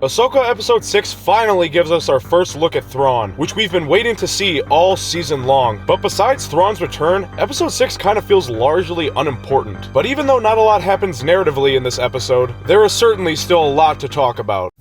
Ahsoka Episode 6 finally gives us our first look at Thrawn, which we've been waiting to see all season long. But besides Thrawn's return, Episode 6 kind of feels largely unimportant. But even though not a lot happens narratively in this episode, there is certainly still a lot to talk about.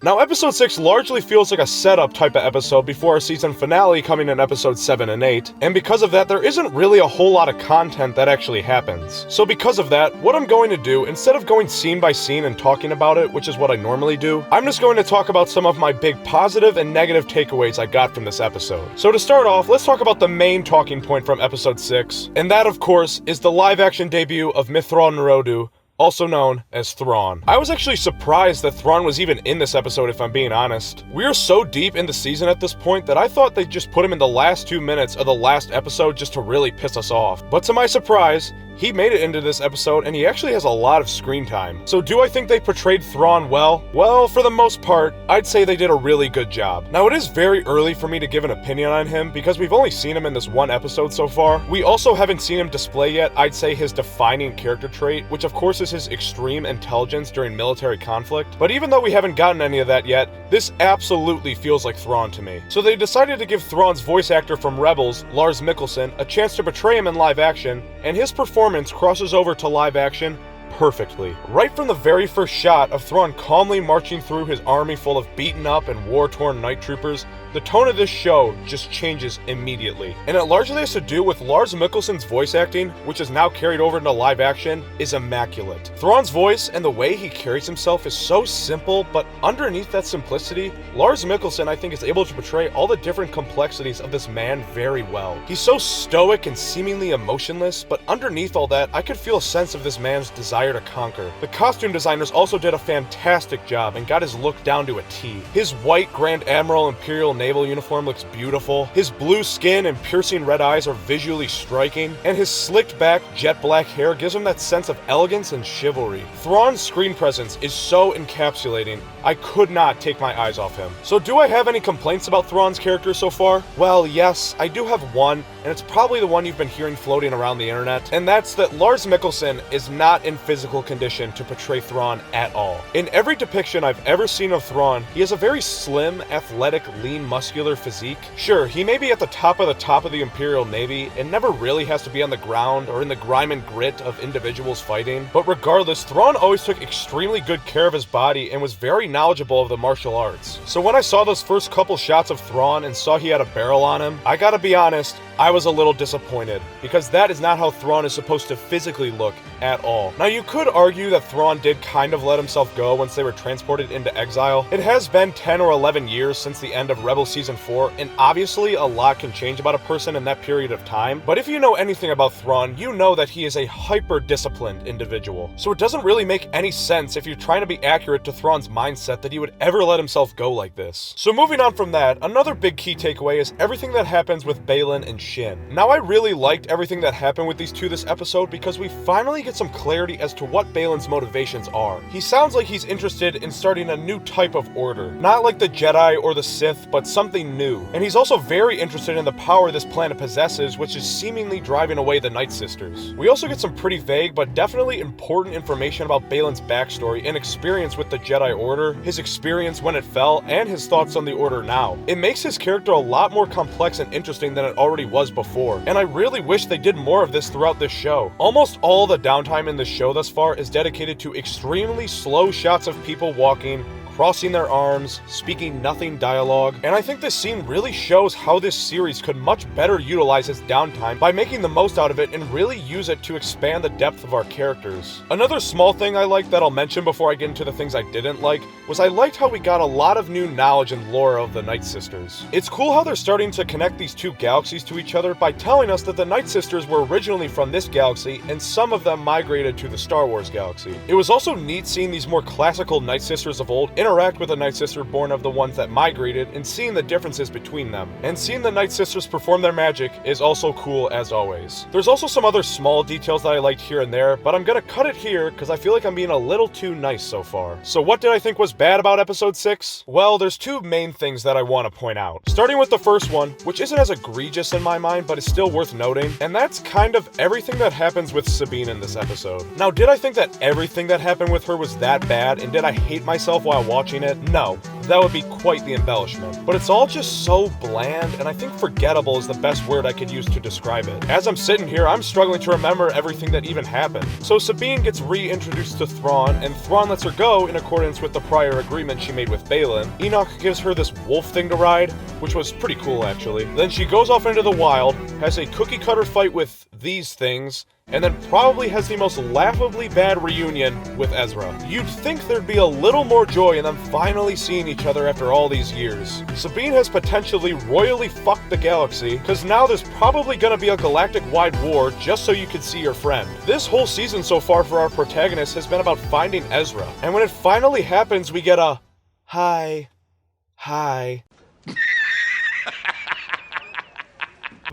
Now, Episode 6 largely feels like a setup type of episode before our season finale coming in Episodes 7 and 8, and because of that, there isn't really a whole lot of content that actually happens. So because of that, what I'm going to do, instead of going scene by scene and talking about it, which is what I normally do, I'm just going to talk about some of my big positive and negative takeaways I got from this episode. So to start off, let's talk about the main talking point from Episode 6, and that, of course, is the live-action debut of Mithral Nerodu, also known as Thrawn. I was actually surprised that Thrawn was even in this episode, if I'm being honest. We are so deep in the season at this point that I thought they'd just put him in the last 2 minutes of the last episode just to really piss us off. But to my surprise, he made it into this episode, and he actually has a lot of screen time. So do I think they portrayed Thrawn well? Well, for the most part, I'd say they did a really good job. Now, it is very early for me to give an opinion on him, because we've only seen him in this one episode so far. We also haven't seen him display yet, I'd say, his defining character trait, which of course is his extreme intelligence during military conflict. But even though we haven't gotten any of that yet, this absolutely feels like Thrawn to me. So they decided to give Thrawn's voice actor from Rebels, Lars Mikkelsen, a chance to portray him in live action, and his performance crosses over to live action perfectly. Right from the very first shot of Thrawn calmly marching through his army full of beaten up and war-torn night troopers, the tone of this show just changes immediately. And it largely has to do with Lars Mikkelsen's voice acting, which is now carried over into live action, is immaculate. Thrawn's voice and the way he carries himself is so simple, but underneath that simplicity, Lars Mikkelsen, I think, is able to portray all the different complexities of this man very well. He's so stoic and seemingly emotionless, but underneath all that, I could feel a sense of this man's desire to conquer. The costume designers also did a fantastic job and got his look down to a T. His white Grand Admiral Imperial Naval uniform looks beautiful, his blue skin and piercing red eyes are visually striking, and his slicked back jet black hair gives him that sense of elegance and chivalry. Thrawn's screen presence is so encapsulating, I could not take my eyes off him. So do I have any complaints about Thrawn's character so far? Well, yes, I do have one, and it's probably the one you've been hearing floating around the internet, and that's that Lars Mikkelsen is not in physical condition to portray Thrawn at all. In every depiction I've ever seen of Thrawn, he has a very slim, athletic, lean, muscular physique. Sure, he may be at the top of the Imperial Navy and never really has to be on the ground or in the grime and grit of individuals fighting, but regardless, Thrawn always took extremely good care of his body and was very knowledgeable of the martial arts. So when I saw those first couple shots of Thrawn and saw he had a barrel on him, I gotta be honest, I was a little disappointed, because that is not how Thrawn is supposed to physically look at all. Now, you could argue that Thrawn did kind of let himself go once they were transported into exile. It has been 10 or 11 years since the end of Rebels Season 4, and obviously a lot can change about a person in that period of time, but if you know anything about Thrawn, you know that he is a hyper-disciplined individual. So it doesn't really make any sense if you're trying to be accurate to Thrawn's mindset that he would ever let himself go like this. So moving on from that, another big key takeaway is everything that happens with Baylan and Shin. Now, I really liked everything that happened with these two this episode because we finally get some clarity as to what Baylan's motivations are. He sounds like he's interested in starting a new type of order. Not like the Jedi or the Sith, but something new. And he's also very interested in the power this planet possesses, which is seemingly driving away the Night Sisters. We also get some pretty vague, but definitely important information about Baylan's backstory and experience with the Jedi Order, his experience when it fell, and his thoughts on the Order now. It makes his character a lot more complex and interesting than it already was before, and I really wish they did more of this throughout this show. Almost all the downtime in this show thus far is dedicated to extremely slow shots of people walking, crossing their arms, speaking nothing dialogue, and I think this scene really shows how this series could much better utilize its downtime by making the most out of it and really use it to expand the depth of our characters. Another small thing I liked that I'll mention before I get into the things I didn't like was I liked how we got a lot of new knowledge and lore of the Night Sisters. It's cool how they're starting to connect these two galaxies to each other by telling us that the Night Sisters were originally from this galaxy and some of them migrated to the Star Wars galaxy. It was also neat seeing these more classical Night Sisters of old interact with a Night Sister born of the ones that migrated and seeing the differences between them. And seeing the Night Sisters perform their magic is also cool as always. There's also some other small details that I liked here and there, but I'm gonna cut it here because I feel like I'm being a little too nice so far. So what did I think was bad about episode 6? Well, there's two main things that I want to point out. Starting with the first one, which isn't as egregious in my mind, but is still worth noting, and that's kind of everything that happens with Sabine in this episode. Now, did I think that everything that happened with her was that bad, and did I hate myself while watching it? No. That would be quite the embellishment. But it's all just so bland, and I think forgettable is the best word I could use to describe it. As I'm sitting here, I'm struggling to remember everything that even happened. So Sabine gets reintroduced to Thrawn, and Thrawn lets her go in accordance with the prior agreement she made with Balin. Enoch gives her this wolf thing to ride, which was pretty cool actually. Then she goes off into the wild, has a cookie cutter fight with these things, and then probably has the most laughably bad reunion with Ezra. You'd think there'd be a little more joy in them finally seeing each other after all these years. Sabine has potentially royally fucked the galaxy, cause now there's probably gonna be a galactic-wide war just so you can see your friend. This whole season so far for our protagonist has been about finding Ezra, and when it finally happens we get a hi.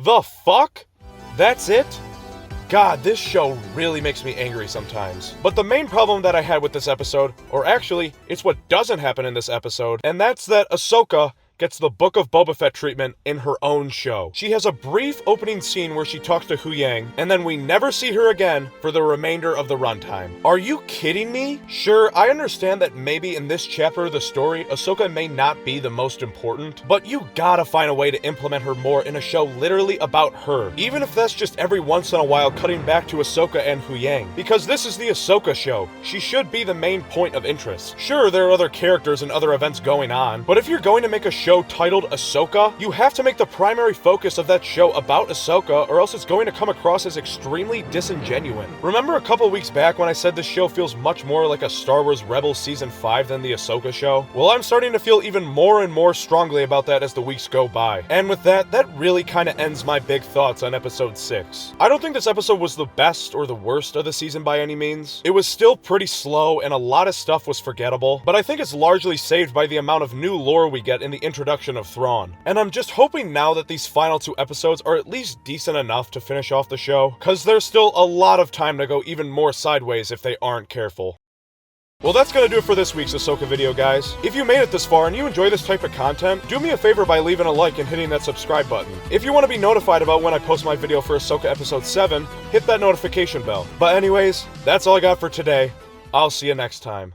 The fuck? That's it? God, this show really makes me angry sometimes. But the main problem that I had with this episode, or actually, it's what doesn't happen in this episode, and that's that Ahsoka gets the Book of Boba Fett treatment in her own show. She has a brief opening scene where she talks to Huyang, and then we never see her again for the remainder of the runtime. Are you kidding me? Sure, I understand that maybe in this chapter of the story, Ahsoka may not be the most important, but you gotta find a way to implement her more in a show literally about her, even if that's just every once in a while cutting back to Ahsoka and Huyang. Because this is the Ahsoka show. She should be the main point of interest. Sure, there are other characters and other events going on, but if you're going to make a show titled Ahsoka, you have to make the primary focus of that show about Ahsoka, or else it's going to come across as extremely disingenuous. Remember a couple weeks back when I said this show feels much more like a Star Wars Rebels Season 5 than the Ahsoka show? Well, I'm starting to feel even more and more strongly about that as the weeks go by. And with that, that really kind of ends my big thoughts on episode 6. I don't think this episode was the best or the worst of the season by any means. It was still pretty slow and a lot of stuff was forgettable, but I think it's largely saved by the amount of new lore we get in the introduction of Thrawn. And I'm just hoping now that these final 2 episodes are at least decent enough to finish off the show, cause there's still a lot of time to go even more sideways if they aren't careful. Well, that's gonna do it for this week's Ahsoka video, guys. If you made it this far and you enjoy this type of content, do me a favor by leaving a like and hitting that subscribe button. If you want to be notified about when I post my video for Ahsoka episode 7, hit that notification bell. But anyways, that's all I got for today. I'll see you next time.